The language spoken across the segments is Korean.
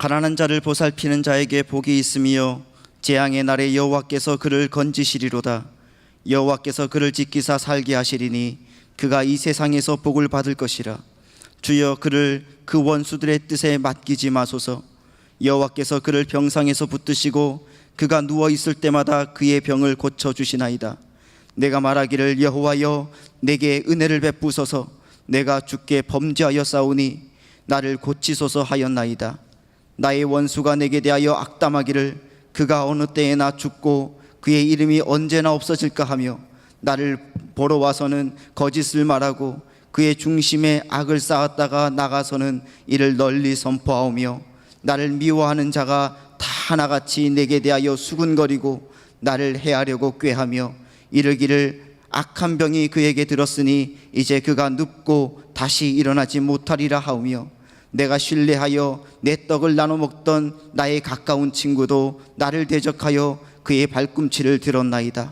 가난한 자를 보살피는 자에게 복이 있으며 재앙의 날에 여호와께서 그를 건지시리로다. 여호와께서 그를 지키사 살게 하시리니 그가 이 세상에서 복을 받을 것이라. 주여 그를 그 원수들의 뜻에 맡기지 마소서. 여호와께서 그를 병상에서 붙드시고 그가 누워 있을 때마다 그의 병을 고쳐 주시나이다. 내가 말하기를 여호와여 내게 은혜를 베푸소서. 내가 주께 범죄하여 싸우니 나를 고치소서 하였나이다. 나의 원수가 내게 대하여 악담하기를 그가 어느 때에나 죽고 그의 이름이 언제나 없어질까 하며 나를 보러 와서는 거짓을 말하고 그의 중심에 악을 쌓았다가 나가서는 이를 널리 선포하오며 나를 미워하는 자가 다 하나같이 내게 대하여 수군거리고 나를 해하려고 꾀하며 이르기를 악한 병이 그에게 들었으니 이제 그가 눕고 다시 일어나지 못하리라 하오며 내가 신뢰하여 내 떡을 나눠 먹던 나의 가까운 친구도 나를 대적하여 그의 발꿈치를 들었나이다.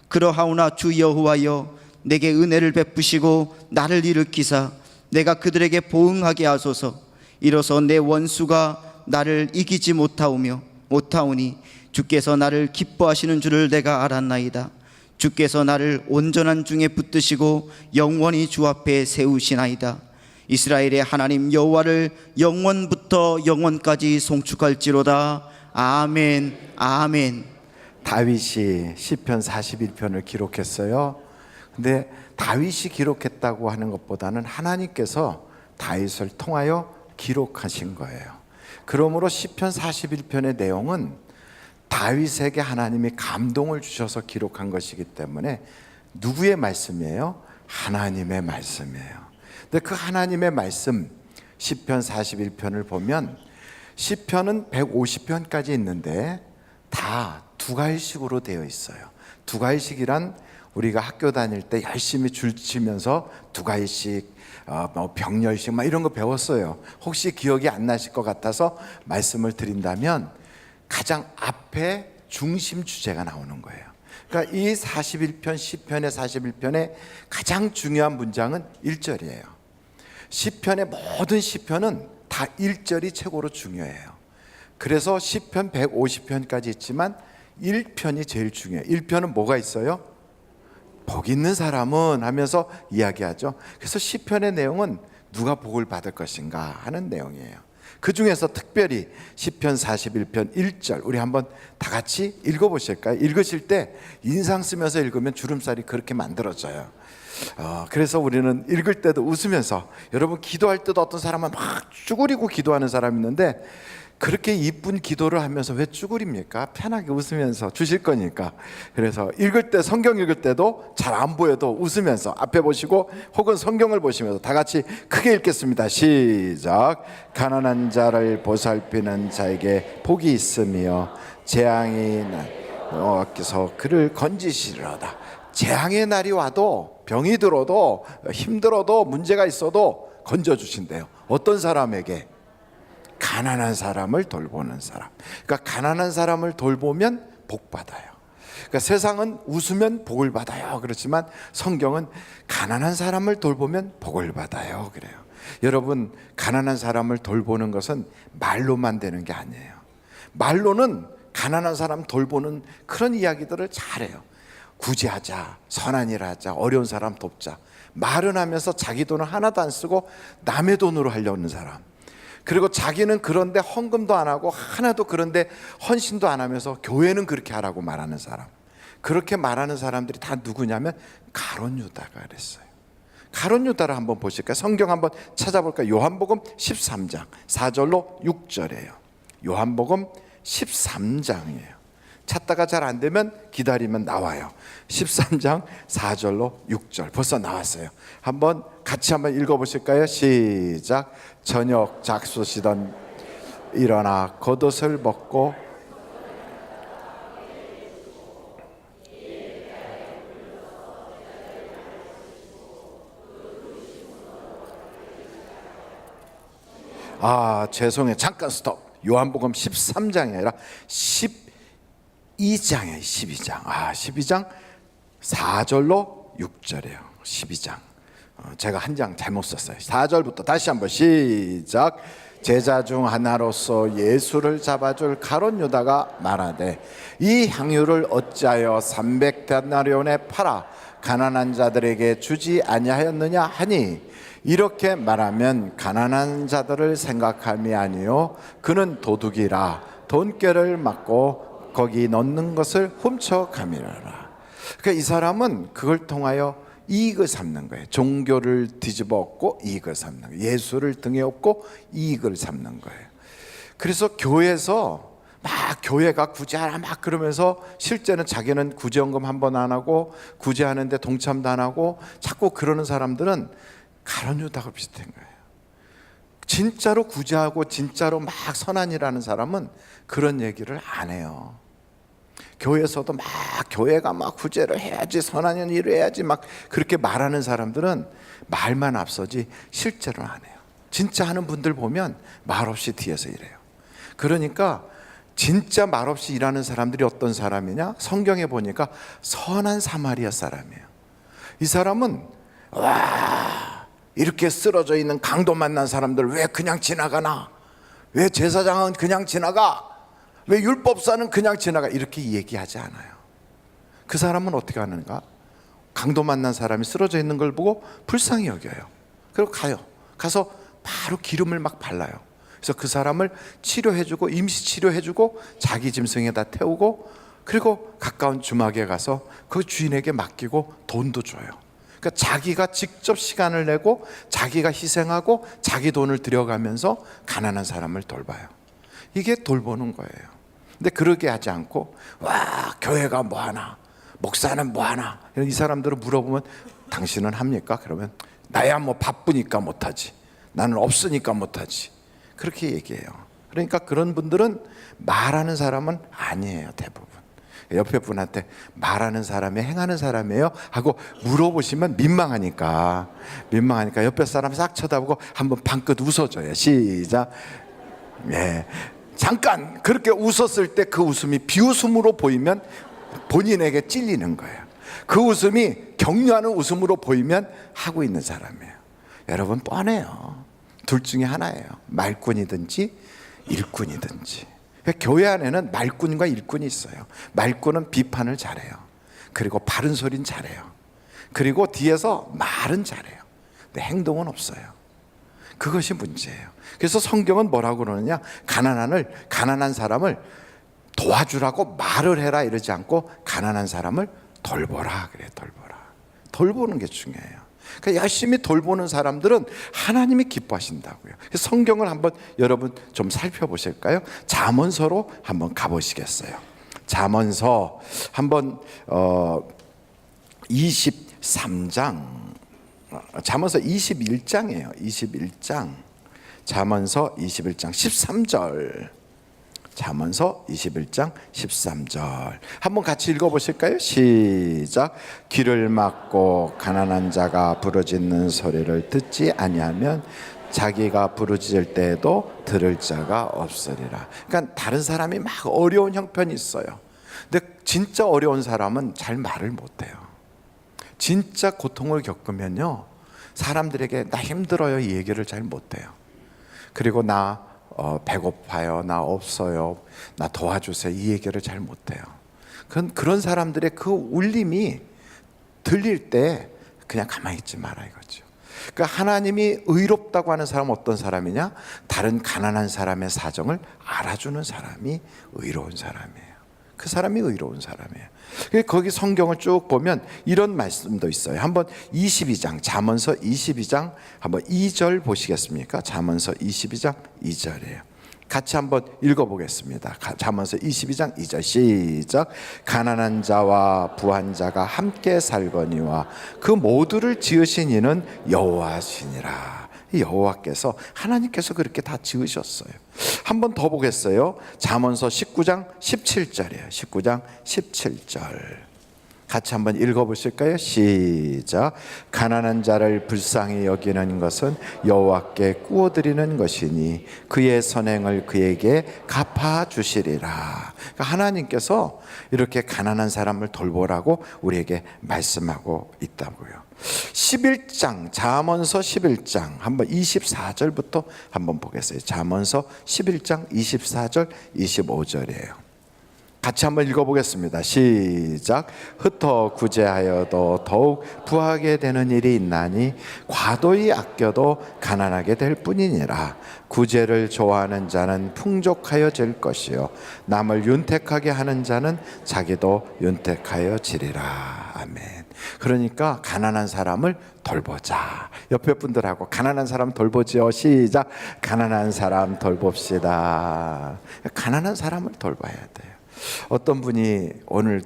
그러하오나 주 여호와여 내게 은혜를 베푸시고 나를 일으키사 내가 그들에게 보응하게 하소서. 이로써 내 원수가 나를 이기지 못하오니 주께서 나를 기뻐하시는 줄을 내가 알았나이다. 주께서 나를 온전한 중에 붙드시고 영원히 주 앞에 세우시나이다. 이스라엘의 하나님 여호와를 영원부터 영원까지 송축할지로다. 아멘. 아멘. 다윗이 시편 41편을 기록했어요. 근데 다윗이 기록했다고 하는 것보다는 하나님께서 다윗을 통하여 기록하신 거예요. 그러므로 시편 41편의 내용은 다윗에게 하나님이 감동을 주셔서 기록한 것이기 때문에 누구의 말씀이에요? 하나님의 말씀이에요. 근데 그 하나님의 말씀 시편 41편을 보면 시편은 150편까지 있는데 다 두가일식으로 되어 있어요. 두가일식이란 우리가 학교 다닐 때 열심히 줄치면서 두가일식, 병렬식 이런 거 배웠어요. 혹시 기억이 안 나실 것 같아서 말씀을 드린다면 가장 앞에 중심 주제가 나오는 거예요. 그러니까 이 41편 시편의 41편의 가장 중요한 문장은 1절이에요. 시편의 모든 시편은 다 1절이 최고로 중요해요. 그래서 시편 150편까지 있지만 1편이 제일 중요해요. 1편은 뭐가 있어요? 복 있는 사람은 하면서 이야기하죠. 그래서 시편의 내용은 누가 복을 받을 것인가 하는 내용이에요. 그 중에서 특별히 시편 41편 1절 우리 한번 다 같이 읽어보실까요? 읽으실 때 인상 쓰면서 읽으면 주름살이 그렇게 만들어져요. 그래서 우리는 읽을 때도 웃으면서, 여러분 기도할 때도 어떤 사람은 막 쭈그리고 기도하는 사람이 있는데 그렇게 이쁜 기도를 하면서 왜 쭈그립니까? 편하게 웃으면서 주실 거니까. 그래서 읽을 때, 성경 읽을 때도 잘 안 보여도 웃으면서 앞에 보시고 혹은 성경을 보시면서 다 같이 크게 읽겠습니다. 시작. 가난한 자를 보살피는 자에게 복이 있으며 재앙이 여호와께서 그를 건지시리로다. 재앙의 날이 와도, 병이 들어도, 힘들어도, 문제가 있어도 건져주신대요. 어떤 사람에게? 가난한 사람을 돌보는 사람. 그러니까 가난한 사람을 돌보면 복 받아요. 그러니까 세상은 웃으면 복을 받아요. 그렇지만 성경은 가난한 사람을 돌보면 복을 받아요. 그래요. 여러분, 가난한 사람을 돌보는 것은 말로만 되는 게 아니에요. 말로는 가난한 사람 돌보는 그런 이야기들을 잘해요. 구제하자, 선한 일 하자, 어려운 사람 돕자. 말은 하면서 자기 돈을 하나도 안 쓰고 남의 돈으로 하려는 사람. 그리고 자기는 그런데 헌금도 안 하고 하나도 그런데 헌신도 안 하면서 교회는 그렇게 하라고 말하는 사람. 그렇게 말하는 사람들이 다 누구냐면 가룟 유다가 그랬어요. 가룟 유다를 한번 보실까요? 성경 한번 찾아볼까요? 요한복음 13장 4절로 6절이에요. 요한복음 13장이에요. 찾다가 잘 안 되면 기다리면 나와요. 13장 4절로 6절 벌써 나왔어요. 한번 같이 한번 읽어보실까요? 시작. 저녁 작수시던 일어나 겉옷을 벗고 죄송해요. 잠깐 스톱. 요한복음 13장이 아니라 12장이에요. 12장. 12장 4절로 6절이에요. 12장. 제가 한 장 잘못 썼어요. 4절부터 다시 한번 시작. 제자 중 하나로서 예수를 잡아줄 가룟 유다가 말하되 이 향유를 어찌하여 300데나리온에 팔아 가난한 자들에게 주지 아니하였느냐 하니 이렇게 말하면 가난한 자들을 생각함이 아니요 그는 도둑이라 돈꾀를 맞고 거기 넣는 것을 훔쳐가미라. 그러니까 이 사람은 그걸 통하여 이익을 삼는 거예요. 종교를 뒤집어 엎고 이익을 삼는 거예요. 예수를 등에 업고 이익을 삼는 거예요. 그래서 교회에서 막 교회가 구제하라 막 그러면서 실제는 자기는 구제연금 한 번 안 하고 구제하는데 동참도 안 하고 자꾸 그러는 사람들은 가룟 유다가 비슷한 거예요. 진짜로 구제하고 진짜로 막 선한 일하는 사람은 그런 얘기를 안 해요. 교회에서도 막 교회가 막 구제를 해야지 선한 일을 해야지 막 그렇게 말하는 사람들은 말만 앞서지 실제로는 안 해요. 진짜 하는 분들 보면 말없이 뒤에서 일해요. 그러니까 진짜 말없이 일하는 사람들이 어떤 사람이냐? 성경에 보니까 선한 사마리아 사람이에요. 이 사람은 와 이렇게 쓰러져 있는 강도 만난 사람들 왜 그냥 지나가나? 왜 제사장은 그냥 지나가? 왜 율법사는 그냥 지나가? 이렇게 얘기하지 않아요. 그 사람은 어떻게 하는가? 강도 만난 사람이 쓰러져 있는 걸 보고 불쌍히 여겨요. 그리고 가요. 가서 바로 기름을 막 발라요. 그래서 그 사람을 치료해주고 임시 치료해주고 자기 짐승에다 태우고 그리고 가까운 주막에 가서 그 주인에게 맡기고 돈도 줘요. 그러니까 자기가 직접 시간을 내고 자기가 희생하고 자기 돈을 들여가면서 가난한 사람을 돌봐요. 이게 돌보는 거예요. 근데 그러게 하지 않고 와 교회가 뭐하나 목사는 뭐하나 이 사람들을 물어보면 당신은 합니까? 그러면 나야 뭐 바쁘니까 못하지 나는 없으니까 못하지 그렇게 얘기해요. 그러니까 그런 분들은 말하는 사람은 아니에요. 대부분 옆에 분한테 말하는 사람이 행하는 사람이에요 하고 물어보시면 민망하니까 옆에 사람 싹 쳐다보고 한번 방긋 웃어줘요. 시작. 네. 잠깐 그렇게 웃었을 때 그 웃음이 비웃음으로 보이면 본인에게 찔리는 거예요. 그 웃음이 격려하는 웃음으로 보이면 하고 있는 사람이에요. 여러분 뻔해요. 둘 중에 하나예요. 말꾼이든지 일꾼이든지. 교회 안에는 말꾼과 일꾼이 있어요. 말꾼은 비판을 잘해요. 그리고 바른 소리는 잘해요. 그리고 뒤에서 말은 잘해요. 근데 행동은 없어요. 그것이 문제예요. 그래서 성경은 뭐라고 그러느냐? 가난한 사람을 도와주라고 말을 해라 이러지 않고 가난한 사람을 돌보라 그래. 돌보는 게 중요해요. 그러니까 열심히 돌보는 사람들은 하나님이 기뻐하신다고요. 그래서 성경을 한번 여러분 좀 살펴보실까요? 잠언서로 한번 가보시겠어요? 잠언서 한번 23장 잠언서 21장이에요. 21장 잠언서 21장 13절 잠언서 21장 13절 한번 같이 읽어보실까요? 시작. 귀를 막고 가난한 자가 부르짖는 소리를 듣지 아니하면 자기가 부르짖을 때에도 들을 자가 없으리라. 그러니까 다른 사람이 막 어려운 형편이 있어요. 근데 진짜 어려운 사람은 잘 말을 못해요. 진짜 고통을 겪으면요 사람들에게 나 힘들어요 이 얘기를 잘 못해요. 그리고 나 배고파요 나 없어요 나 도와주세요 이 얘기를 잘 못해요. 그런 사람들의 그 울림이 들릴 때 그냥 가만히 있지 마라 이거죠. 그러니까 하나님이 의롭다고 하는 사람은 어떤 사람이냐? 다른 가난한 사람의 사정을 알아주는 사람이 의로운 사람이에요. 그 사람이 의로운 사람이에요. 거기 성경을 쭉 보면 이런 말씀도 있어요. 한번 22장 잠언서 22장 한번 2절 보시겠습니까? 잠언서 22장 2절이에요. 같이 한번 읽어보겠습니다. 잠언서 22장 2절 시작. 가난한 자와 부한 자가 함께 살거니와 그 모두를 지으신 이는 여호와시니라. 여호와께서 하나님께서 그렇게 다 지으셨어요. 한 번 더 보겠어요. 잠언서 19장 17절이에요. 19장 17절 같이 한번 읽어보실까요? 시작. 가난한 자를 불쌍히 여기는 것은 여호와께 꾸어드리는 것이니 그의 선행을 그에게 갚아주시리라. 그러니까 하나님께서 이렇게 가난한 사람을 돌보라고 우리에게 말씀하고 있다고요. 11장 잠언서 11장 한번 24절부터 한번 보겠어요. 잠언서 11장 24절 25절이에요. 같이 한번 읽어보겠습니다. 시작. 흩어 구제하여도 더욱 부하게 되는 일이 있나니 과도히 아껴도 가난하게 될 뿐이니라. 구제를 좋아하는 자는 풍족하여질 것이요 남을 윤택하게 하는 자는 자기도 윤택하여지리라. 아멘. 그러니까 가난한 사람을 돌보자. 옆에 분들하고 가난한 사람 돌보지요. 시작. 가난한 사람 돌봅시다. 가난한 사람을 돌봐야 돼요. 어떤 분이 오늘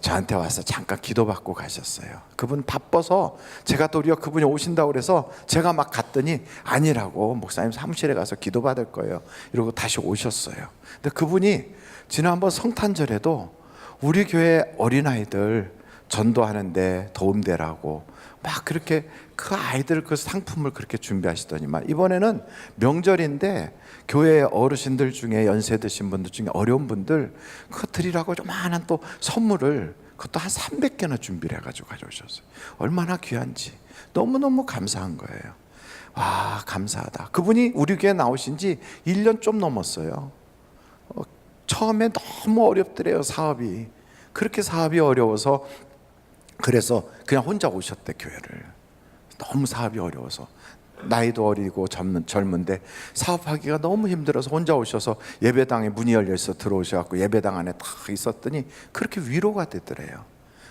저한테 와서 잠깐 기도받고 가셨어요. 그분 바빠서 제가 도리어 그분이 오신다고 그래서 제가 막 갔더니 아니라고, 목사님 사무실에 가서 기도받을 거예요 이러고 다시 오셨어요. 근데 그분이 지난번 성탄절에도 우리 교회 어린아이들 전도하는데 도움되라고 막 그렇게 그 아이들 그 상품을 그렇게 준비하시더니만 이번에는 명절인데 교회 어르신들 중에 연세 드신 분들 중에 어려운 분들 그거 드리라고 조그만한 또 선물을 그것도 한 300개나 준비를 해가지고 가져오셨어요. 얼마나 귀한지 너무너무 감사한 거예요. 와, 감사하다. 그분이 우리 교회 나오신 지 1년 좀 넘었어요. 처음에 너무 어렵더래요, 사업이. 그렇게 사업이 어려워서 그래서 그냥 혼자 오셨대, 교회를. 너무 사업이 어려워서. 나이도 어리고 젊은데 사업하기가 너무 힘들어서 혼자 오셔서 예배당에 문이 열려서 들어오셔서 예배당 안에 딱 있었더니 그렇게 위로가 되더래요.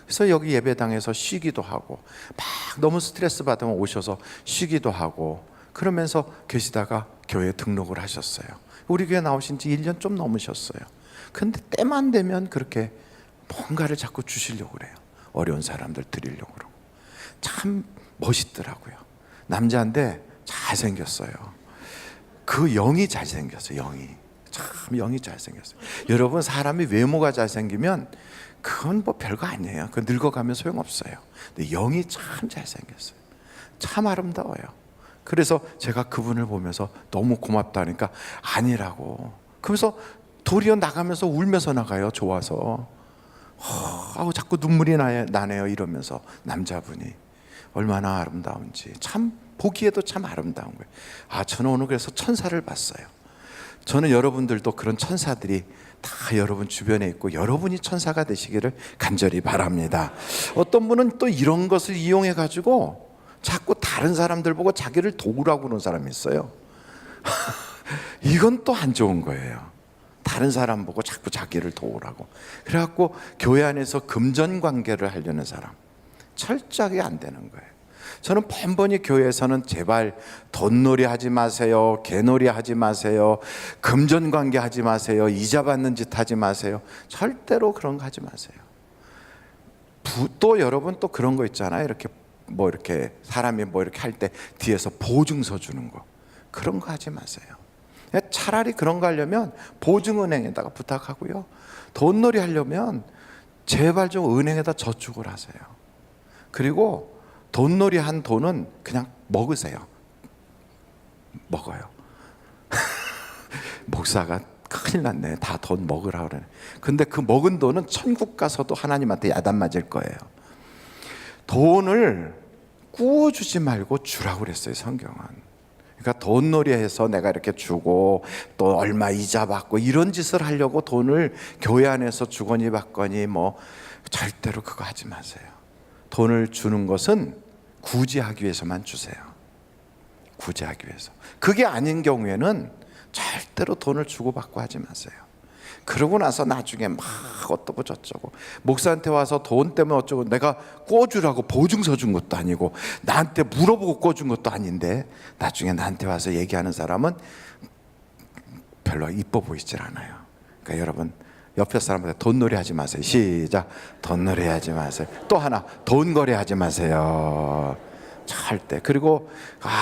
그래서 여기 예배당에서 쉬기도 하고 막 너무 스트레스 받으면 오셔서 쉬기도 하고 그러면서 계시다가 교회에 등록을 하셨어요. 우리 교회 나오신 지 1년 좀 넘으셨어요. 근데 때만 되면 그렇게 뭔가를 자꾸 주시려고 그래요. 어려운 사람들 드리려고 그러고. 참 멋있더라고요. 남자인데 잘생겼어요. 그 영이 잘생겼어요. 영이 참 영이 잘생겼어요. 여러분, 사람이 외모가 잘생기면 그건 뭐 별거 아니에요. 그 늙어가면 소용없어요. 근데 영이 참 잘생겼어요. 참 아름다워요. 그래서 제가 그분을 보면서 너무 고맙다니까 아니라고. 그러면서 도리어 나가면서 울면서 나가요. 좋아서. 자꾸 눈물이 나네요. 이러면서 남자분이 얼마나 아름다운지 참 보기에도 참 아름다운 거예요. 저는 오늘 그래서 천사를 봤어요. 저는 여러분들도 그런 천사들이 다 여러분 주변에 있고 여러분이 천사가 되시기를 간절히 바랍니다. 어떤 분은 또 이런 것을 이용해 가지고 자꾸 다른 사람들 보고 자기를 도우라고 그러는 사람이 있어요. 이건 또 안 좋은 거예요. 다른 사람 보고 자꾸 자기를 도우라고. 그래갖고 교회 안에서 금전관계를 하려는 사람, 철저하게 안 되는 거예요. 저는 번번이 교회에서는 제발 돈놀이 하지 마세요, 개놀이 하지 마세요, 금전관계 하지 마세요, 이자 받는 짓 하지 마세요. 절대로 그런 거 하지 마세요. 또 여러분 또 그런 거 있잖아요. 이렇게 뭐 이렇게 사람이 뭐 이렇게 할 때 뒤에서 보증서 주는 거, 그런 거 하지 마세요. 차라리 그런 거 하려면 보증은행에다가 부탁하고요. 돈놀이 하려면 제발 좀 은행에다 저축을 하세요. 그리고 돈놀이 한 돈은 그냥 먹으세요. 먹어요. 목사가 큰일 났네. 다 돈 먹으라 그러네. 근데 그 먹은 돈은 천국 가서도 하나님한테 야단 맞을 거예요. 돈을 구워주지 말고 주라고 그랬어요, 성경은. 그러니까 돈놀이 해서 내가 이렇게 주고 또 얼마 이자 받고 이런 짓을 하려고 돈을 교회 안에서 주거니 받거니 뭐 절대로 그거 하지 마세요. 돈을 주는 것은 구제하기 위해서만 주세요. 구제하기 위해서. 그게 아닌 경우에는 절대로 돈을 주고받고 하지 마세요. 그러고 나서 나중에 막 어떠고 저쩌고, 목사한테 와서 돈 때문에 어쩌고, 내가 꿔주라고 보증서 준 것도 아니고 나한테 물어보고 꿔준 것도 아닌데 나중에 나한테 와서 얘기하는 사람은 별로 이뻐 보이질 않아요. 그러니까 여러분, 옆에 사람한테 돈놀이 하지 마세요. 시작. 돈놀이 하지 마세요. 또 하나, 돈거래 하지 마세요. 절대. 그리고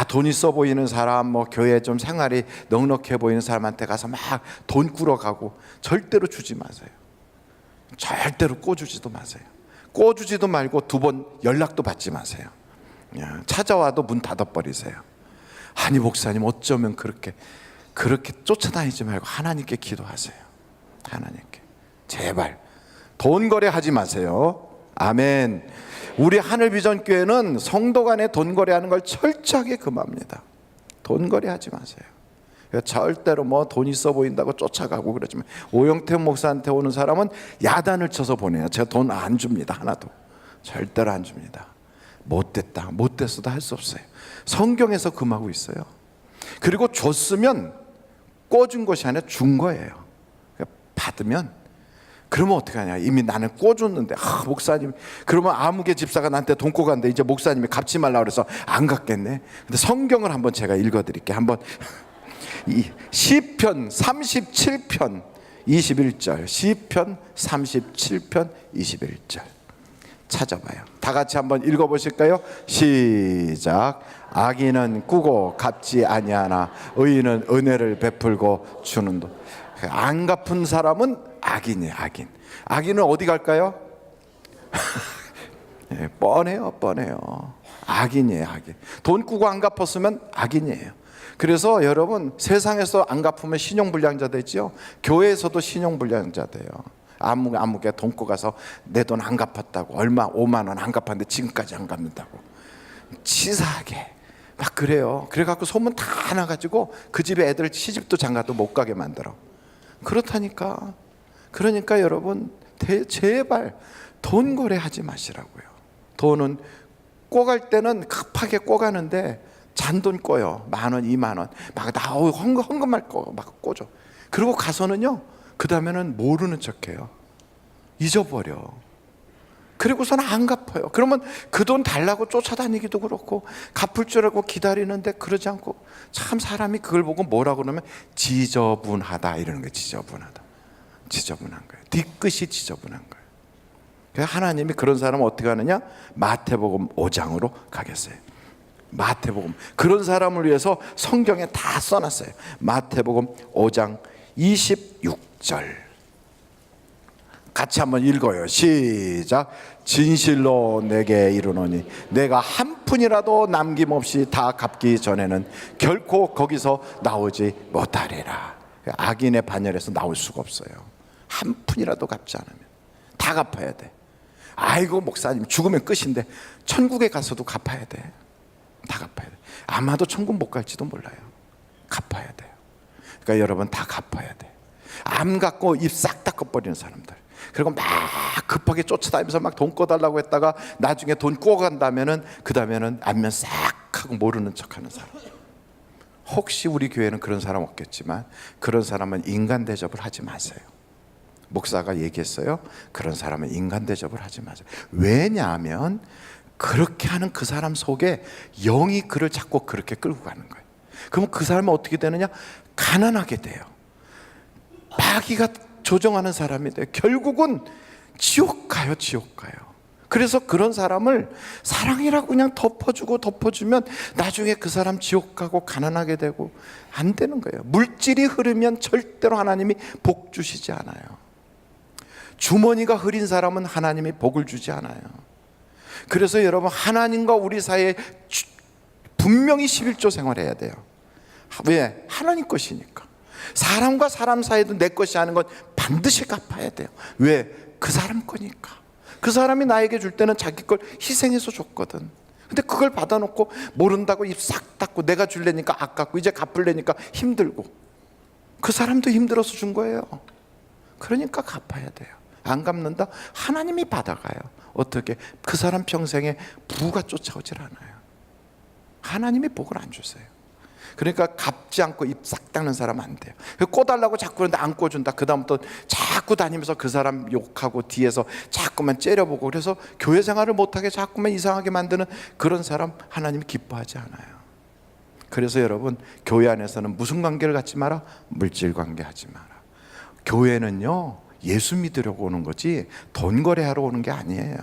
돈 있어 보이는 사람, 뭐 교회 좀 생활이 넉넉해 보이는 사람한테 가서 막 돈 꾸러가고 절대로 주지 마세요. 절대로 꿔주지도 마세요. 꿔주지도 말고 2번 연락도 받지 마세요. 찾아와도 문 닫아버리세요. 아니 목사님 어쩌면 그렇게 쫓아다니지 말고 하나님께 기도하세요. 하나님께 제발 돈 거래하지 마세요. 아멘. 우리 하늘비전교회는 성도 간에 돈 거래하는 걸 철저하게 금합니다. 돈 거래하지 마세요. 절대로 뭐 돈 있어 보인다고 쫓아가고 그러지만, 오영태 목사한테 오는 사람은 야단을 쳐서 보내요. 제가 돈 안 줍니다. 하나도. 절대로 안 줍니다. 못됐어도 할 수 없어요. 성경에서 금하고 있어요. 그리고 줬으면 꿔준 것이 아니라 준 거예요. 받으면, 그러면 어떻게 하냐. 이미 나는 꿔줬는데, 목사님, 그러면 아무개 집사가 나한테 돈 꿔간데 이제 목사님이 갚지 말라고 그래서 안 갚겠네. 근데 성경을 한번 제가 읽어드릴게요. 한번 이 시편 37편 21절, 시편 37편 21절 찾아봐요. 다 같이 한번 읽어보실까요? 시작. 악인은 꾸고 갚지 아니하나 의인은 은혜를 베풀고 주는 도. 안 갚은 사람은 악인이에요. 악인은 어디 갈까요? 뻔해요. 악인이에요. 돈 꾸고 안 갚았으면 악인이에요. 그래서 여러분, 세상에서 안 갚으면 신용불량자 되지요. 교회에서도 신용불량자 돼요. 아무개 돈 꾸고 가서 내 돈 안 갚았다고, 얼마 5만 원 안 갚았는데 지금까지 안 갚는다고 치사하게 막 그래요. 그래갖고 소문 다 나가지고 그 집에 애들 시집도 장가도 못 가게 만들어. 그렇다니까. 그러니까 여러분, 제발 돈 거래하지 마시라고요. 돈은 꿔갈 때는 급하게 꿔가는데 잔돈 꿔요. 10,000원, 20,000원 막 나오고 헌금할 거 막 꿔줘. 그리고 가서는요, 그 다음에는 모르는 척해요. 잊어버려. 그리고서는 안 갚아요. 그러면 그 돈 달라고 쫓아다니기도 그렇고, 갚을 줄 알고 기다리는데 그러지 않고, 참 사람이 그걸 보고 뭐라고 그러면 지저분하다 이러는 거예요. 지저분한 거예요. 뒤끝이 지저분한 거예요. 그래서 하나님이 그런 사람을 어떻게 하느냐? 마태복음 5장으로 가겠어요. 마태복음, 그런 사람을 위해서 성경에 다 써놨어요. 마태복음 5장 26절 같이 한번 읽어요. 시작. 진실로 내게 이르노니 내가 한 푼이라도 남김없이 다 갚기 전에는 결코 거기서 나오지 못하리라. 악인의 반열에서 나올 수가 없어요. 한 푼이라도 갚지 않으면 다 갚아야 돼. 아이고 목사님, 죽으면 끝인데 천국에 가서도 갚아야 돼. 다 갚아야 돼. 아마도 천국 못 갈지도 몰라요. 갚아야 돼요. 그러니까 여러분, 다 갚아야 돼. 안 갚고 입 싹 닦아버리는 사람들, 그리고 막 급하게 쫓아다니면서 막 돈 꿔달라고 했다가 나중에 돈 꿔간다면은 그 다음에는 안면 싹 하고 모르는 척하는 사람. 혹시 우리 교회는 그런 사람 없겠지만, 그런 사람은 인간 대접을 하지 마세요. 목사가 얘기했어요. 그런 사람은 인간 대접을 하지 마세요. 왜냐하면 그렇게 하는 그 사람 속에 영이 그를 자꾸 그렇게 끌고 가는 거예요. 그럼 그 사람은 어떻게 되느냐? 가난하게 돼요. 마귀가 조종하는 사람이 돼요. 결국은 지옥 가요. 그래서 그런 사람을 사랑이라고 그냥 덮어주면 나중에 그 사람 지옥 가고 가난하게 되고 안 되는 거예요. 물질이 흐르면 절대로 하나님이 복 주시지 않아요. 주머니가 흐린 사람은 하나님이 복을 주지 않아요. 그래서 여러분, 하나님과 우리 사이에 분명히 11조 생활해야 돼요. 왜? 하나님 것이니까. 사람과 사람 사이도 내 것이 아닌 건 반드시 갚아야 돼요. 왜? 그 사람 거니까. 그 사람이 나에게 줄 때는 자기 걸 희생해서 줬거든. 근데 그걸 받아놓고 모른다고 입 싹 닫고 내가 줄래니까 아깝고 이제 갚을래니까 힘들고, 그 사람도 힘들어서 준 거예요. 그러니까 갚아야 돼요. 안 갚는다? 하나님이 받아가요. 어떻게? 그 사람 평생에 부가 쫓아오질 않아요. 하나님이 복을 안 주세요. 그러니까 갚지 않고 입 싹 닦는 사람 안 돼요. 꿔달라고 자꾸 그러는데 안 꿔준다. 그 다음부터 자꾸 다니면서 그 사람 욕하고 뒤에서 자꾸만 째려보고, 그래서 교회 생활을 못하게 자꾸만 이상하게 만드는 그런 사람 하나님이 기뻐하지 않아요. 그래서 여러분, 교회 안에서는 무슨 관계를 갖지 마라? 물질 관계 하지 마라. 교회는요, 예수 믿으려고 오는 거지 돈 거래하러 오는 게 아니에요.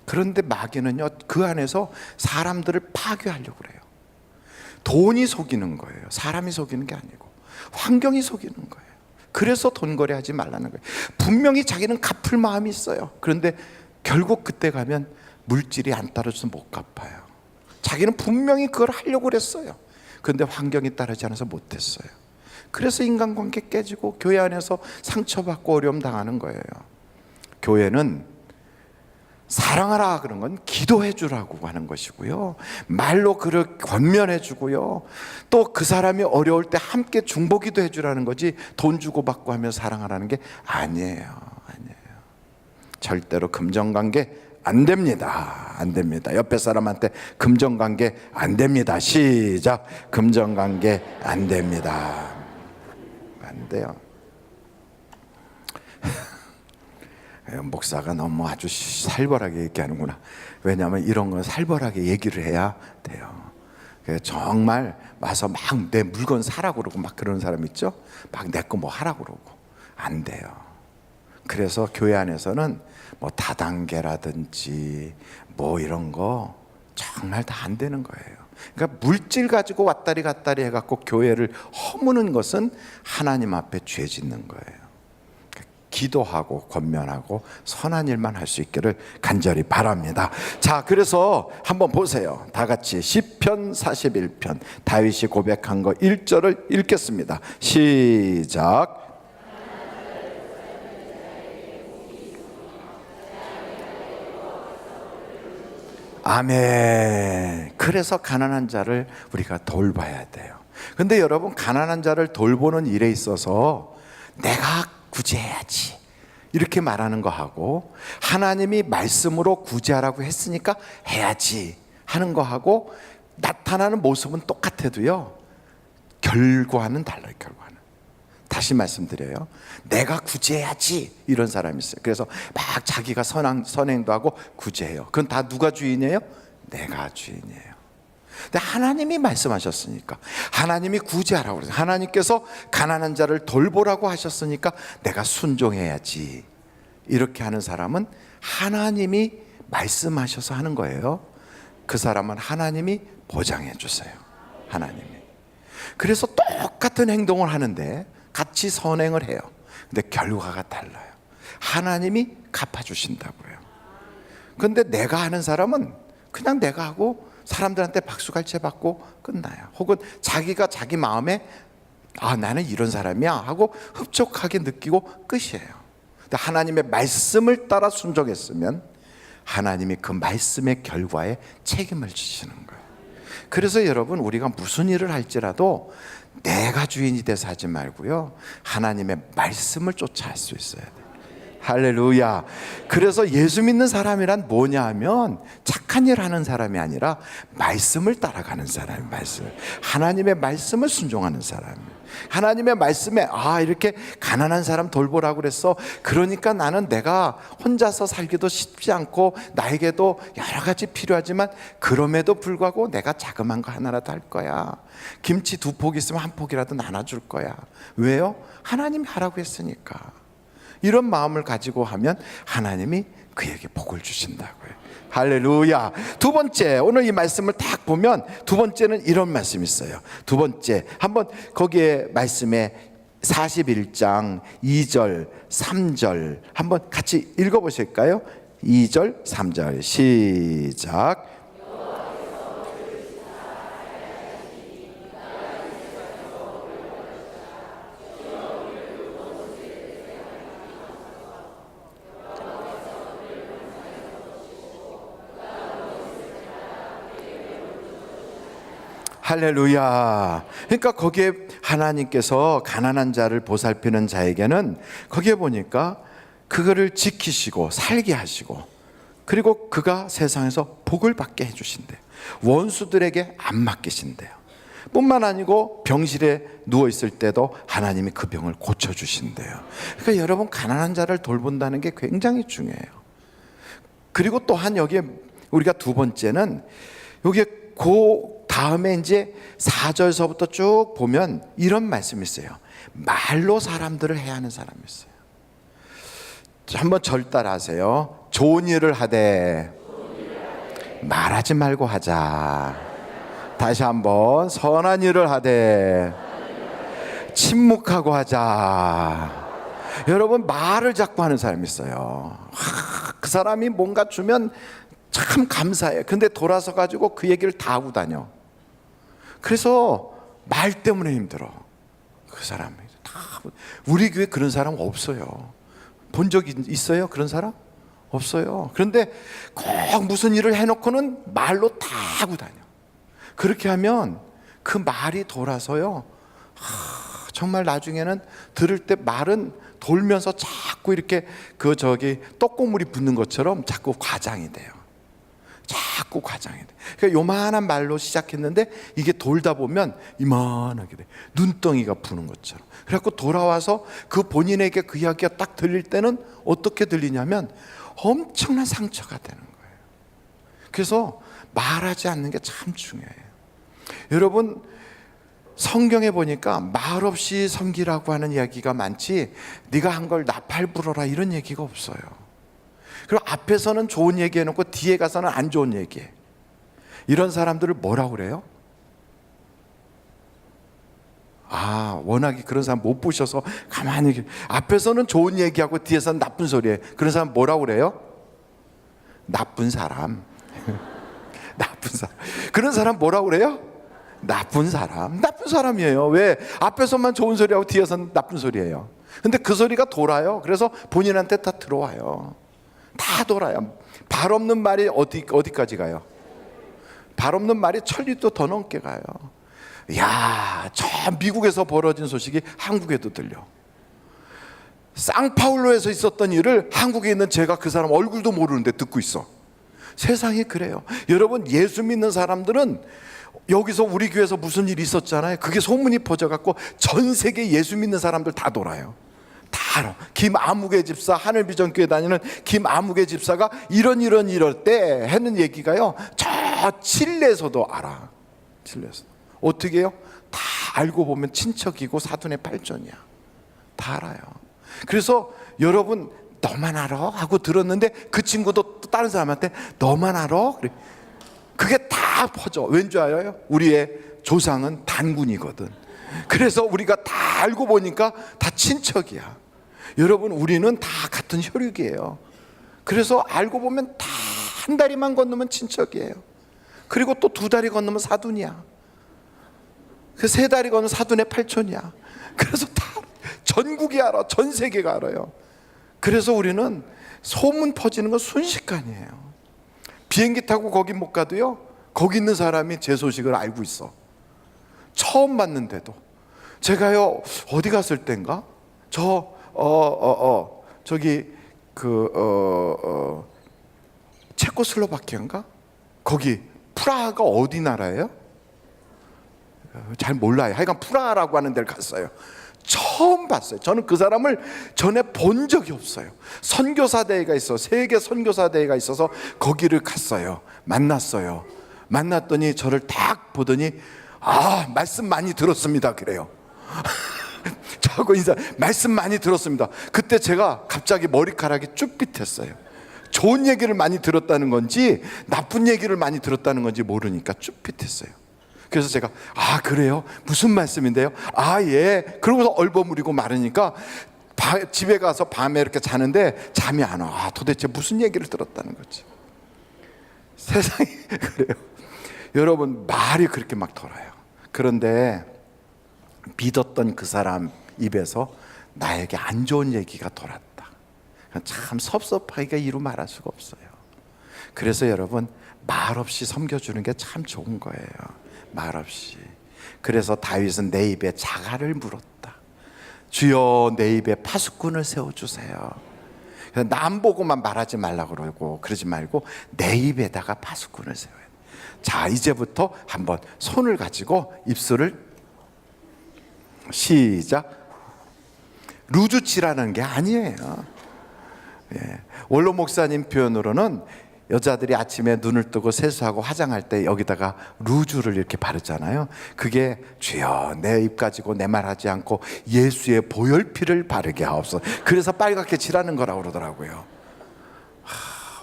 그런데 마귀는요, 그 안에서 사람들을 파괴하려고 그래요. 돈이 속이는 거예요. 사람이 속이는 게 아니고 환경이 속이는 거예요. 그래서 돈거래 하지 말라는 거예요. 분명히 자기는 갚을 마음이 있어요. 그런데 결국 그때 가면 물질이 안 따라줘서 못 갚아요. 자기는 분명히 그걸 하려고 그랬어요. 그런데 환경이 따르지 않아서 못했어요. 그래서 인간관계 깨지고 교회 안에서 상처받고 어려움 당하는 거예요. 교회는 사랑하라 그런 건 기도해 주라고 하는 것이고요, 말로 그를 권면해 주고요, 또 그 사람이 어려울 때 함께 중보기도 해 주라는 거지, 돈 주고 받고 하며 사랑하라는 게 아니에요. 절대로 금전관계 안 됩니다. 안 됩니다. 옆에 사람한테 금전관계 안 됩니다. 시작. 금전관계 안 됩니다. 안 돼요. 목사가 너무 아주 살벌하게 얘기하는구나. 왜냐하면 이런 건 살벌하게 얘기를 해야 돼요. 정말 와서 막 내 물건 사라고 그러고 막 그러는 사람 있죠? 막 내 거 뭐 하라고 그러고. 안 돼요. 그래서 교회 안에서는 뭐 다단계라든지 뭐 이런 거 정말 다 안 되는 거예요. 그러니까 물질 가지고 왔다리 갔다리 해갖고 교회를 허무는 것은 하나님 앞에 죄 짓는 거예요. 기도하고 권면하고 선한 일만 할 수 있기를 간절히 바랍니다. 자, 그래서 한번 보세요. 다 같이 시편 41편 다윗이 고백한 거 1절을 읽겠습니다. 시작. 아멘. 그래서 가난한 자를 우리가 돌봐야 돼요. 근데 여러분, 가난한 자를 돌보는 일에 있어서 내가 구제해야지 이렇게 말하는 거하고, 하나님이 말씀으로 구제하라고 했으니까 해야지 하는 거하고 나타나는 모습은 똑같아도요, 결과는 달라요. 결과는. 다시 말씀드려요. 내가 구제해야지 이런 사람이 있어요. 그래서 막 자기가 선행도 하고 구제해요. 그건 다 누가 주인이에요? 내가 주인이에요. 근데 하나님이 말씀하셨으니까, 하나님이 구제하라고 그래서, 하나님께서 가난한 자를 돌보라고 하셨으니까 내가 순종해야지 이렇게 하는 사람은 하나님이 말씀하셔서 하는 거예요. 그 사람은 하나님이 보장해 주세요. 하나님이. 그래서 똑같은 행동을 하는데 같이 선행을 해요. 근데 결과가 달라요. 하나님이 갚아주신다고요. 그런데 내가 하는 사람은 그냥 내가 하고 사람들한테 박수갈채 받고 끝나요. 혹은 자기가 자기 마음에 나는 이런 사람이야 하고 흡족하게 느끼고 끝이에요. 근데 하나님의 말씀을 따라 순종했으면 하나님이 그 말씀의 결과에 책임을 지시는 거예요. 그래서 여러분, 우리가 무슨 일을 할지라도 내가 주인이 돼서 하지 말고요, 하나님의 말씀을 쫓아 할 수 있어야 돼요. 할렐루야. 그래서 예수 믿는 사람이란 뭐냐 하면 착한 일 하는 사람이 아니라 말씀을 따라가는 사람이, 하나님의 말씀을 순종하는 사람이에요. 하나님의 말씀에 이렇게 가난한 사람 돌보라고 그랬어. 그러니까 나는 내가 혼자서 살기도 쉽지 않고 나에게도 여러 가지 필요하지만 그럼에도 불구하고 내가 자그만 거 하나라도 할 거야. 김치 2폭 있으면 1폭이라도 나눠줄 거야. 왜요? 하나님이 하라고 했으니까. 이런 마음을 가지고 하면 하나님이 그에게 복을 주신다고요. 할렐루야. 두 번째, 오늘 이 말씀을 딱 보면 두 번째는 이런 말씀이 있어요. 두 번째, 한번 거기에 말씀에 41장 2절 3절 한번 같이 읽어보실까요? 2절 3절 시작. 할렐루야. 그러니까 거기에 하나님께서 가난한 자를 보살피는 자에게는 거기에 보니까 그거를 지키시고 살게 하시고, 그리고 그가 세상에서 복을 받게 해주신대요. 원수들에게 안 맡기신대요. 뿐만 아니고 병실에 누워있을 때도 하나님이 그 병을 고쳐주신대요. 그러니까 여러분, 가난한 자를 돌본다는 게 굉장히 중요해요. 그리고 또한 여기에 우리가 두 번째는 여기에 그 다음에 이제 4절서부터 쭉 보면 이런 말씀이 있어요. 말로 사람들을 해야 하는 사람이 있어요. 한번 절 따라하세요. 좋은 일을 하되 말하지 말고 하자. 다시 한번, 선한 일을 하되 침묵하고 하자. 여러분, 말을 자꾸 하는 사람이 있어요. 그 사람이 뭔가 주면 참 감사해. 근데 돌아서 가지고 그 얘기를 다 하고 다녀. 그래서 말 때문에 힘들어. 그 사람이 다. 우리 교회 그런 사람 없어요. 본 적 있어요? 그런 사람? 없어요. 그런데 꼭 무슨 일을 해놓고는 말로 다 하고 다녀. 그렇게 하면 그 말이 돌아서요, 정말 나중에는 들을 때 말은 돌면서 자꾸 이렇게 떡고물이 붙는 것처럼 자꾸 과장이 돼요. 자꾸 과장이 돼. 그러니까 요만한 말로 시작했는데 이게 돌다 보면 이만하게 돼. 눈덩이가 부는 것처럼. 그래갖고 돌아와서 그 본인에게 그 이야기가 딱 들릴 때는 어떻게 들리냐면 엄청난 상처가 되는 거예요. 그래서 말하지 않는 게 참 중요해요. 여러분, 성경에 보니까 말없이 섬기라고 하는 이야기가 많지, 네가 한 걸 나팔 불어라 이런 얘기가 없어요. 그리고 앞에서는 좋은 얘기 해놓고 뒤에 가서는 안 좋은 얘기해. 이런 사람들을 뭐라고 그래요? 워낙에 그런 사람 못 보셔서 가만히, 앞에서는 좋은 얘기하고 뒤에서는 나쁜 소리해. 그런 사람 뭐라고 그래요? 나쁜 사람. 나쁜 사람. 그런 사람 뭐라고 그래요? 나쁜 사람. 나쁜 사람이에요. 왜? 앞에서만 좋은 소리하고 뒤에서는 나쁜 소리예요. 근데 그 소리가 돌아요. 그래서 본인한테 다 들어와요. 다 돌아요. 발 없는 말이 어디까지 가요? 발 없는 말이 천리도 더 넘게 가요. 야, 저 미국에서 벌어진 소식이 한국에도 들려. 상파울로에서 있었던 일을 한국에 있는 제가 그 사람 얼굴도 모르는데 듣고 있어. 세상이 그래요. 여러분, 예수 믿는 사람들은 여기서 우리 교회에서 무슨 일이 있었잖아요. 그게 소문이 퍼져갖고 전 세계 예수 믿는 사람들 다 돌아요. 다 알아. 김아무개 집사, 하늘비전교회 다니는 김아무개 집사가 이럴 때 하는 얘기가요, 저 칠레에서도 알아. 칠레에서 어떻게 해요? 다 알고 보면 친척이고 사돈의 팔촌이야. 다 알아요. 그래서 여러분, 너만 알아? 하고 들었는데 그 친구도 또 다른 사람한테 너만 알아? 그래. 그게 다 퍼져. 왠지 알아요? 우리의 조상은 단군이거든. 그래서 우리가 다 알고 보니까 다 친척이야. 여러분, 우리는 다 같은 혈육이에요. 그래서 알고 보면 다 한 다리만 건너면 친척이에요. 그리고 또 두 다리 건너면 사돈이야. 그 세 다리 건너면 사돈의 팔촌이야. 그래서 다 전국이 알아. 전 세계가 알아요. 그래서 우리는 소문 퍼지는 건 순식간이에요. 비행기 타고 거기 못 가도요, 거기 있는 사람이 제 소식을 알고 있어. 처음 봤는데도. 제가요, 어디 갔을 땐가? 체코슬로바키아인가? 거기 프라하가 어디 나라예요? 잘 몰라요. 하여간 프라하라고 하는 데를 갔어요. 처음 봤어요. 저는 그 사람을 전에 본 적이 없어요. 선교사 대회가 있어, 세계 선교사 대회가 있어서 거기를 갔어요. 만났어요. 만났더니 저를 딱 보더니 말씀 많이 들었습니다 그래요. 저하고 인사, 말씀 많이 들었습니다. 그때 제가 갑자기 머리카락이 쭈삣했어요. 좋은 얘기를 많이 들었다는 건지 나쁜 얘기를 많이 들었다는 건지 모르니까 쭈삣했어요. 그래서 제가 그래요? 무슨 말씀인데요? 예. 그러고서 얼버무리고 말으니까 집에 가서 밤에 이렇게 자는데 잠이 안 와. 도대체 무슨 얘기를 들었다는 거지. 세상이 그래요. 여러분, 말이 그렇게 막 돌아요. 그런데 믿었던 그 사람 입에서 나에게 안 좋은 얘기가 돌았다. 참 섭섭하기가 이루 말할 수가 없어요. 그래서 여러분, 말 없이 섬겨주는 게 참 좋은 거예요. 말 없이. 그래서 다윗은 내 입에 자갈을 물었다. 주여, 내 입에 파수꾼을 세워주세요. 남 보고만 말하지 말라고 그러고 그러지 말고 내 입에다가 파수꾼을 세워야 돼. 자, 이제부터 한번 손을 가지고 입술을 시작. 루즈칠하는 게 아니에요. 원로 목사님 표현으로는 여자들이 아침에 눈을 뜨고 세수하고 화장할 때 여기다가 루즈를 이렇게 바르잖아요. 그게 주여 내 입 가지고 내 말 하지 않고 예수의 보혈피를 바르게 하옵소서. 그래서 빨갛게 칠하는 거라고 그러더라고요.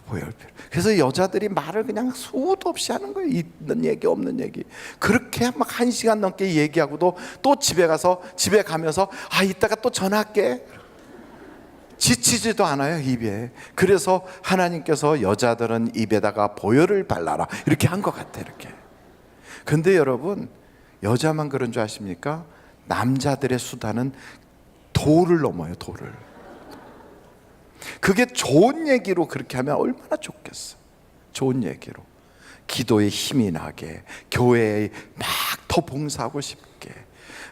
보혈 피로. 그래서 여자들이 말을 그냥 수도 없이 하는 거예요. 있는 얘기 없는 얘기. 그렇게 막 1시간 넘게 얘기하고도 또 집에 가면서 이따가 또 전화할게. 지치지도 않아요, 입에. 그래서 하나님께서 여자들은 입에다가 보혈을 발라라 이렇게 한 것 같아요. 이렇게. 근데 여러분, 여자만 그런 줄 아십니까? 남자들의 수단은 도를 넘어요. 도를. 그게 좋은 얘기로 그렇게 하면 얼마나 좋겠어. 좋은 얘기로 기도에 힘이 나게, 교회에 막 더 봉사하고 싶게,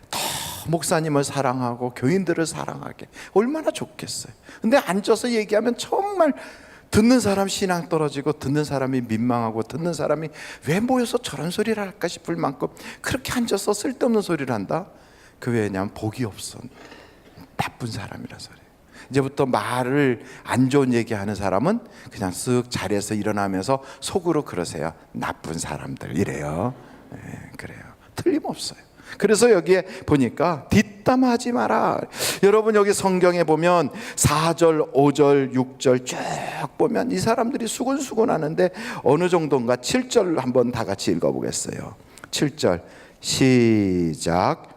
더 목사님을 사랑하고 교인들을 사랑하게, 얼마나 좋겠어요. 근데 앉아서 얘기하면 정말 듣는 사람 신앙 떨어지고, 듣는 사람이 민망하고, 듣는 사람이 왜 모여서 저런 소리를 할까 싶을 만큼 그렇게 앉아서 쓸데없는 소리를 한다. 그 왜냐하면 복이 없어. 나쁜 사람이라서 그래요. 이제부터 말을 안 좋은 얘기하는 사람은 그냥 쓱 자리에서 일어나면서 속으로 그러세요. 나쁜 사람들 이래요. 그래요. 틀림없어요. 그래서 여기에 보니까 뒷담화하지 마라. 여러분 여기 성경에 보면 4절, 5절, 6절 쭉 보면 이 사람들이 수근수근 하는데 어느 정도인가 7절 한번 다 같이 읽어보겠어요. 7절 시작.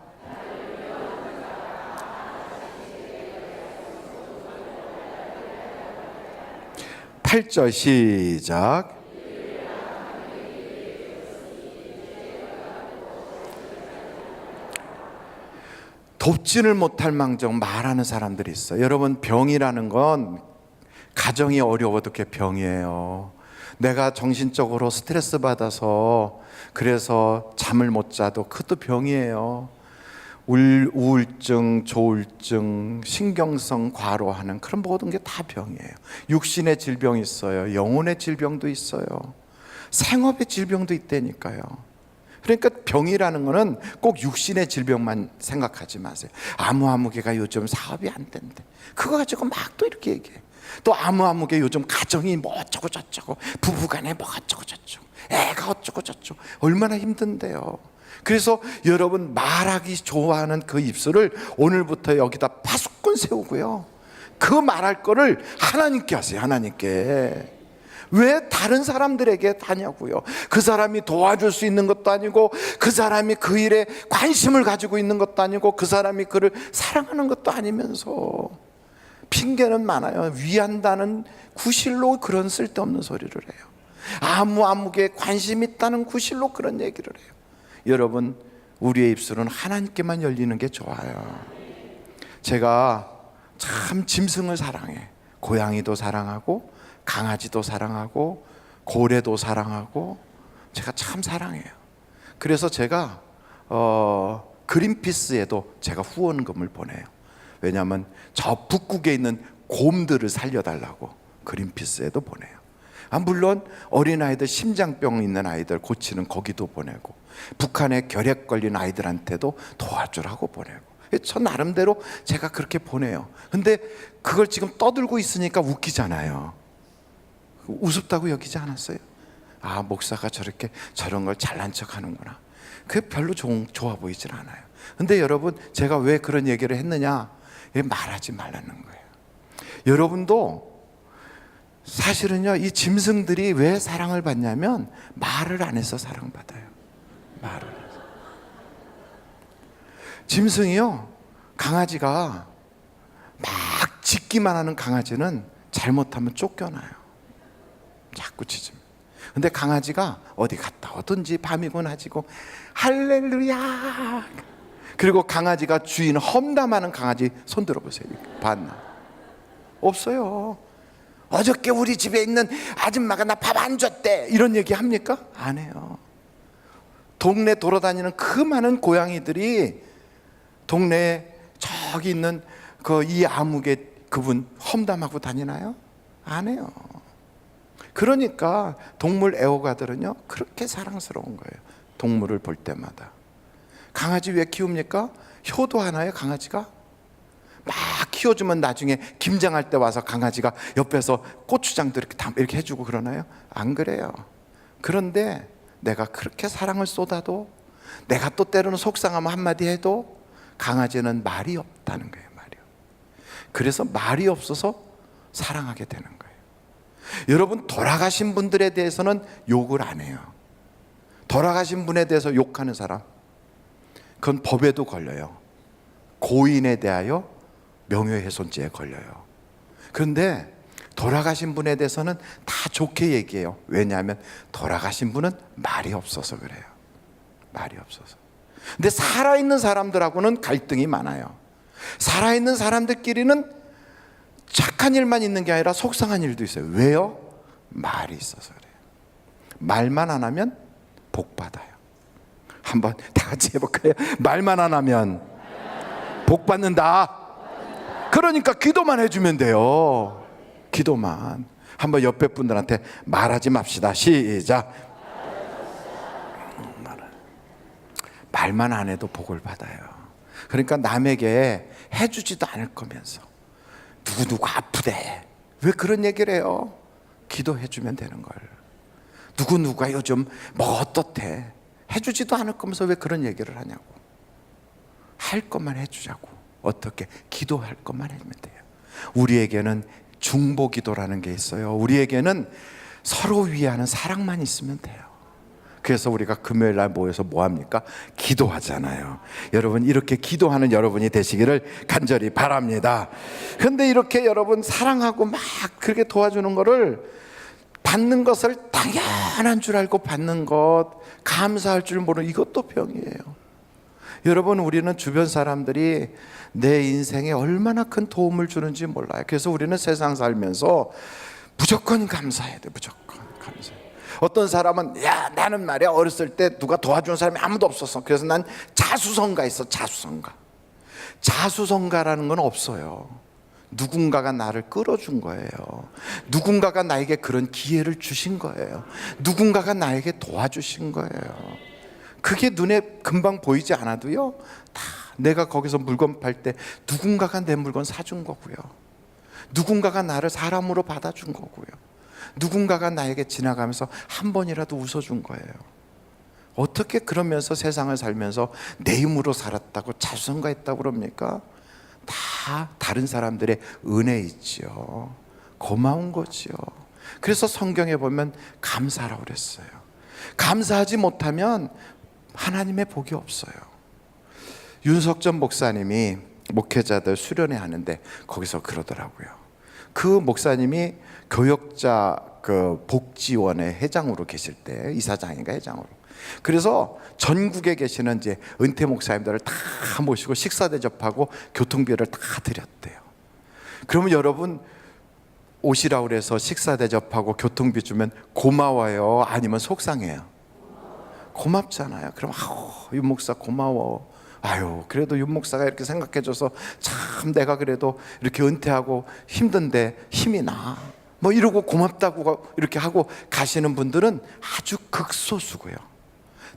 8절 시작. 돕지를 못할 망정 말하는 사람들이 있어요. 여러분 병이라는 건 가정이 어려워도 그게 병이에요. 내가 정신적으로 스트레스 받아서 그래서 잠을 못 자도 그것도 병이에요. 우울증, 조울증, 신경성 과로하는 그런 모든 게 다 병이에요. 육신의 질병이 있어요. 영혼의 질병도 있어요. 생업의 질병도 있다니까요. 그러니까 병이라는 거는 꼭 육신의 질병만 생각하지 마세요. 아무개가 요즘 사업이 안 된대. 그거 가지고 막 또 이렇게 얘기해. 또 아무개 요즘 가정이 뭐 어쩌고 저쩌고, 부부간에 뭐 어쩌고 저쩌고, 애가 어쩌고 저쩌고, 얼마나 힘든데요. 그래서 여러분 말하기 좋아하는 그 입술을 오늘부터 여기다 파수꾼 세우고요, 그 말할 거를 하나님께 하세요. 하나님께. 왜 다른 사람들에게 하냐고요. 그 사람이 도와줄 수 있는 것도 아니고, 그 사람이 그 일에 관심을 가지고 있는 것도 아니고, 그 사람이 그를 사랑하는 것도 아니면서 핑계는 많아요. 위한다는 구실로 그런 쓸데없는 소리를 해요. 아무개 관심 있다는 구실로 그런 얘기를 해요. 여러분 우리의 입술은 하나님께만 열리는 게 좋아요. 제가 참 짐승을 사랑해. 고양이도 사랑하고, 강아지도 사랑하고, 고래도 사랑하고, 제가 참 사랑해요. 그래서 제가 그린피스에도 제가 후원금을 보내요. 왜냐하면 저 북극에 있는 곰들을 살려달라고 그린피스에도 보내요. 물론 어린아이들, 심장병 있는 아이들 고치는 거기도 보내고, 북한에 결핵 걸린 아이들한테도 도와주라고 보내고, 저 나름대로 제가 그렇게 보내요. 근데 그걸 지금 떠들고 있으니까 웃기잖아요. 우습다고 여기지 않았어요? 목사가 저렇게 저런 걸 잘난 척 하는구나. 그게 별로 좋아 보이질 않아요. 근데 여러분 제가 왜 그런 얘기를 했느냐, 말하지 말라는 거예요. 여러분도 사실은요, 이 짐승들이 왜 사랑을 받냐면 말을 안 해서 사랑받아요. 말을 해서. 짐승이요, 강아지가 막 짖기만 하는 강아지는 잘못하면 쫓겨나요. 자꾸 짖으면. 근데 강아지가 어디 갔다 오든지 밤이고 낮이고 할렐루야. 그리고 강아지가 주인 험담하는 강아지 손 들어보세요. 봤나? 없어요. 어저께 우리 집에 있는 아줌마가 나 밥 안 줬대, 이런 얘기 합니까? 안 해요. 동네 돌아다니는 그 많은 고양이들이 동네에 저기 있는 이 아무개 그분 험담하고 다니나요? 안 해요. 그러니까 동물 애호가들은요 그렇게 사랑스러운 거예요. 동물을 볼 때마다. 강아지 왜 키웁니까? 효도하나요 강아지가? 막 키워주면 나중에 김장할 때 와서 강아지가 옆에서 고추장도 이렇게 해주고 그러나요? 안 그래요. 그런데 내가 그렇게 사랑을 쏟아도, 내가 또 때로는 속상하면 한마디 해도 강아지는 말이 없다는 거예요. 말이. 그래서 말이 없어서 사랑하게 되는 거예요. 여러분, 돌아가신 분들에 대해서는 욕을 안 해요. 돌아가신 분에 대해서 욕하는 사람, 그건 법에도 걸려요. 고인에 대하여 명예훼손죄에 걸려요. 그런데 돌아가신 분에 대해서는 다 좋게 얘기해요. 왜냐하면 돌아가신 분은 말이 없어서 그래요. 말이 없어서. 근데 살아있는 사람들하고는 갈등이 많아요. 살아있는 사람들끼리는 착한 일만 있는 게 아니라 속상한 일도 있어요. 왜요? 말이 있어서 그래요. 말만 안 하면 복 받아요. 한번 다 같이 해볼까요? 말만 안 하면 복 받는다. 그러니까 기도만 해주면 돼요. 기도만. 한번 옆에 분들한테 말하지 맙시다. 시작. 말만 안 해도 복을 받아요. 그러니까 남에게 해주지도 않을 거면서 누구 아프대, 왜 그런 얘기를 해요? 기도해주면 되는 걸. 누구가 요즘 뭐 어떻대, 해주지도 않을 거면서 왜 그런 얘기를 하냐고. 할 것만 해주자고. 어떻게? 기도할 것만 해주면 돼요. 우리에게는 중보기도라는 게 있어요. 우리에게는 서로 위하는 사랑만 있으면 돼요. 그래서 우리가 금요일 날 모여서 뭐 합니까? 기도하잖아요. 여러분, 이렇게 기도하는 여러분이 되시기를 간절히 바랍니다. 그런데 이렇게 여러분 사랑하고 막 그렇게 도와주는 거를, 받는 것을 당연한 줄 알고 받는 것, 감사할 줄 모르는, 이것도 병이에요. 여러분, 우리는 주변 사람들이 내 인생에 얼마나 큰 도움을 주는지 몰라요. 그래서 우리는 세상 살면서 무조건 감사해야 돼. 무조건 감사해. 어떤 사람은, 야, 나는 말이야, 어렸을 때 누가 도와주는 사람이 아무도 없었어. 그래서 난 자수성가 있어. 자수성가. 자수성가라는 건 없어요. 누군가가 나를 끌어준 거예요. 누군가가 나에게 그런 기회를 주신 거예요. 누군가가 나에게 도와주신 거예요. 그게 눈에 금방 보이지 않아도요, 다 내가 거기서 물건 팔 때 누군가가 내 물건 사준 거고요. 누군가가 나를 사람으로 받아준 거고요. 누군가가 나에게 지나가면서 한 번이라도 웃어준 거예요. 어떻게 그러면서 세상을 살면서 내 힘으로 살았다고 자수성가했다고 그럽니까? 다 다른 사람들의 은혜 있지요. 고마운 거지요. 그래서 성경에 보면 감사라고 그랬어요. 감사하지 못하면 하나님의 복이 없어요. 윤석전 목사님이 목회자들 수련회 하는데 거기서 그러더라고요. 그 목사님이 교역자 그 복지원의 회장으로 계실 때, 이사장인가 회장으로. 그래서 전국에 계시는 이제 은퇴 목사님들을 다 모시고 식사 대접하고 교통비를 다 드렸대요. 그러면 여러분, 오시라고 그래서 식사 대접하고 교통비 주면 고마워요? 아니면 속상해요? 고맙잖아요. 그럼 윤 목사 고마워. 아유, 그래도 윤 목사가 이렇게 생각해줘서 참 내가 그래도 이렇게 은퇴하고 힘든데 힘이 나. 뭐 이러고 고맙다고 이렇게 하고 가시는 분들은 아주 극소수고요.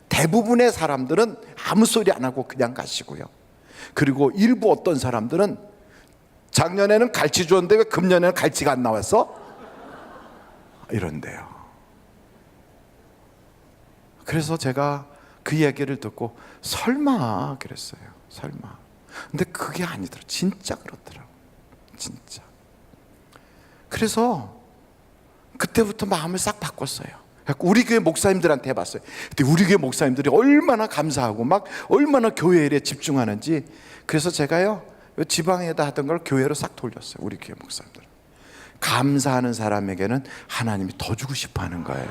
대부분의 사람들은 아무 소리 안 하고 그냥 가시고요. 그리고 일부 어떤 사람들은 작년에는 갈치 줬는데 왜 금년에는 갈치가 안 나왔어? 이런데요. 그래서 제가 그 얘기를 듣고 설마 그랬어요. 설마. 근데 그게 아니더라고요. 진짜 그렇더라고요. 진짜. 그래서 그때부터 마음을 싹 바꿨어요. 우리 교회 목사님들한테 해봤어요. 근데 우리 교회 목사님들이 얼마나 감사하고 막 얼마나 교회 일에 집중하는지. 그래서 제가요, 지방에다 하던 걸 교회로 싹 돌렸어요. 우리 교회 목사님들. 감사하는 사람에게는 하나님이 더 주고 싶어 하는 거예요.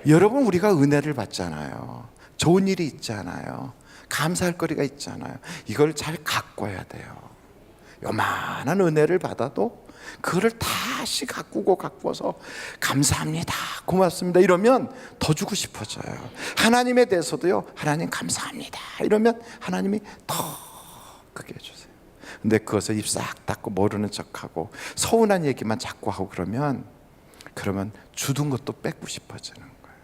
여러분, 우리가 은혜를 받잖아요. 좋은 일이 있잖아요. 감사할 거리가 있잖아요. 이걸 잘 가꿔야 돼요. 요만한 은혜를 받아도 그거를 다시 가꾸어서 감사합니다, 고맙습니다 이러면 더 주고 싶어져요. 하나님에 대해서도요, 하나님 감사합니다 이러면 하나님이 더 크게 해주세요. 근데 그것을 입 싹 닫고 모르는 척하고 서운한 얘기만 자꾸 하고 그러면 주둔 것도 뺏고 싶어지는 거예요.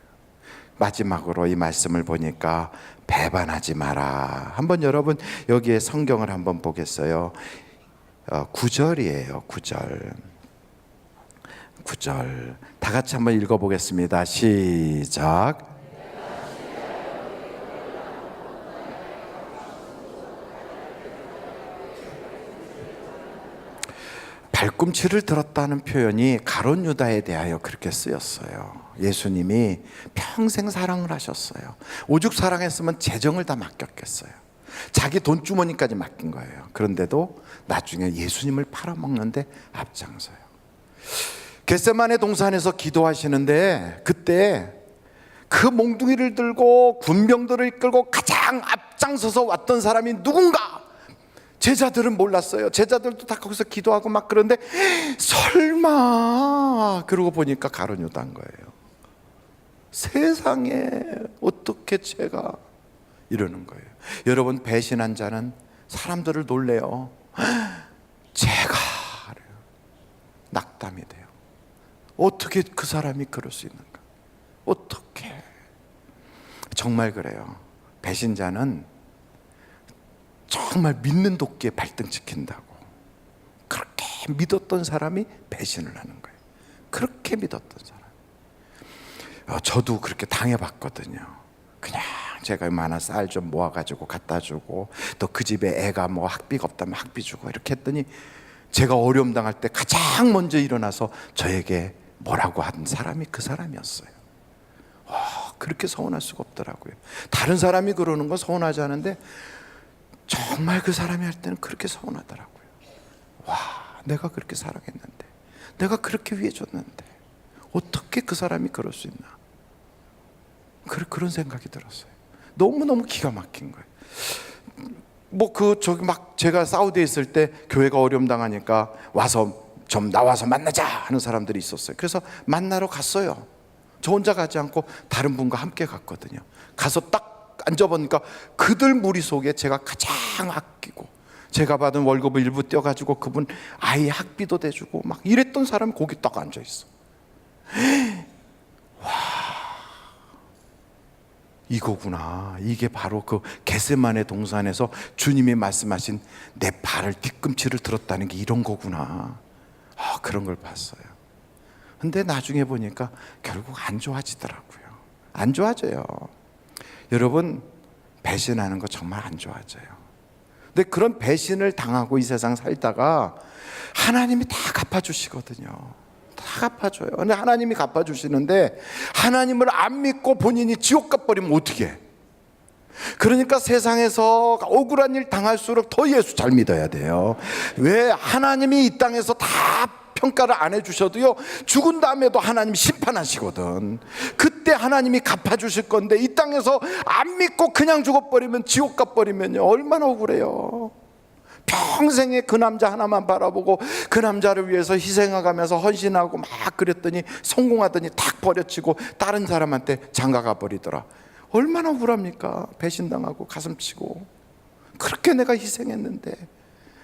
마지막으로 이 말씀을 보니까 배반하지 마라. 한번 여러분 여기에 성경을 한번 보겠어요. 9절이에요. 9절 다 같이 한번 읽어보겠습니다. 시작. 발꿈치를 들었다는 표현이 가룟 유다에 대하여 그렇게 쓰였어요. 예수님이 평생 사랑을 하셨어요. 오죽 사랑했으면 재정을 다 맡겼겠어요. 자기 돈주머니까지 맡긴 거예요. 그런데도 나중에 예수님을 팔아먹는데 앞장서요. 겟세마네 동산에서 기도하시는데 그때 그 몽둥이를 들고 군병들을 이끌고 가장 앞장서서 왔던 사람이 누군가? 제자들은 몰랐어요. 제자들도 다 거기서 기도하고 막 그런데 설마 그러고 보니까 가룟 유다인 거예요. 세상에 어떻게 제가 이러는 거예요. 여러분, 배신한 자는 사람들을 놀래요. 제가 낙담이 돼요. 어떻게 그 사람이 그럴 수 있는가? 어떻게? 정말 그래요. 배신자는 정말 믿는 도끼에 발등 찍힌다고. 그렇게 믿었던 사람이 배신을 하는 거예요. 그렇게 믿었던 사람. 저도 그렇게 당해봤거든요. 그냥 제가 많아 쌀 좀 모아가지고 갖다 주고, 또 그 집에 애가 뭐 학비가 없다면 학비 주고 이렇게 했더니 제가 어려움 당할 때 가장 먼저 일어나서 저에게 뭐라고 한 사람이 그 사람이었어요. 그렇게 서운할 수가 없더라고요. 다른 사람이 그러는 건 서운하지 않은데 정말 그 사람이 할 때는 그렇게 서운하더라고요. 와, 내가 그렇게 사랑했는데, 내가 그렇게 위해줬는데 어떻게 그 사람이 그럴 수 있나? 그런 생각이 들었어요. 너무너무 기가 막힌 거예요. 제가 사우디에 있을 때 교회가 어려움 당하니까 와서 좀 나와서 만나자 하는 사람들이 있었어요. 그래서 만나러 갔어요. 저 혼자 가지 않고 다른 분과 함께 갔거든요. 가서 딱 앉아보니까 그들 무리 속에 제가 가장 아끼고 제가 받은 월급을 일부 떼어가지고 그분 아이 학비도 대주고 막 이랬던 사람이 거기 딱 앉아있어. 와, 이거구나. 이게 바로 그 겟세마네 동산에서 주님이 말씀하신 내 발을 뒤꿈치를 들었다는 게 이런 거구나. 그런 걸 봤어요. 근데 나중에 보니까 결국 안 좋아지더라고요. 안 좋아져요. 여러분, 배신하는 거 정말 안 좋아져요. 근데 그런 배신을 당하고 이 세상 살다가 하나님이 다 갚아주시거든요. 다 갚아줘요. 근데 하나님이 갚아주시는데 하나님을 안 믿고 본인이 지옥 가버리면 어떻게 해? 그러니까 세상에서 억울한 일 당할수록 더 예수 잘 믿어야 돼요. 왜? 하나님이 이 땅에서 다 평가를 안 해주셔도요, 죽은 다음에도 하나님이 심판하시거든. 그때 하나님이 갚아주실 건데 이 땅에서 안 믿고 그냥 죽어버리면, 지옥 가버리면요 얼마나 억울해요. 평생에 그 남자 하나만 바라보고 그 남자를 위해서 희생해가면서 헌신하고 막 그랬더니 성공하더니 탁 버려치고 다른 사람한테 장가가 버리더라. 얼마나 억울합니까? 배신당하고 가슴치고. 그렇게 내가 희생했는데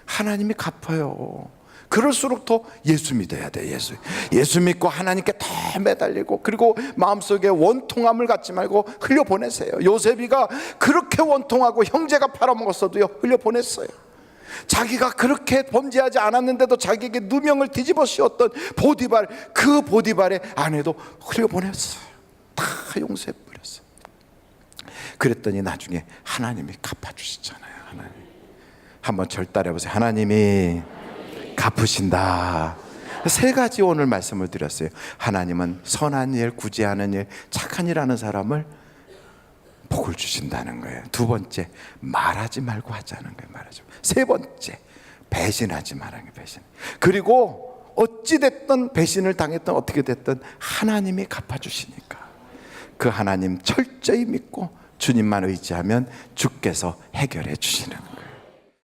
하나님이 갚아요. 그럴수록 더 예수 믿어야 돼. 예수 믿고 하나님께 더 매달리고, 그리고 마음속에 원통함을 갖지 말고 흘려보내세요. 요셉이가 그렇게 원통하고 형제가 팔아먹었어도요 흘려보냈어요. 자기가 그렇게 범죄하지 않았는데도 자기에게 누명을 뒤집어 씌웠던 보디발, 그 보디발의 아내도 흘려보냈어요. 다 용서해버렸어요. 그랬더니 나중에 하나님이 갚아주시잖아요. 하나님 한번 절 따라해보세요. 하나님이 갚으신다. 세 가지 오늘 말씀을 드렸어요. 하나님은 선한 일, 구제하는 일, 착한 일 하는 사람을 복을 주신다는 거예요. 두 번째, 말하지 말고 하자는 거예요. 말하지 말고. 세 번째, 배신하지 말라는 거예요. 배신. 그리고 어찌됐든 배신을 당했든 어떻게 됐든 하나님이 갚아주시니까 그 하나님 철저히 믿고 주님만 의지하면 주께서 해결해 주시는 거예요.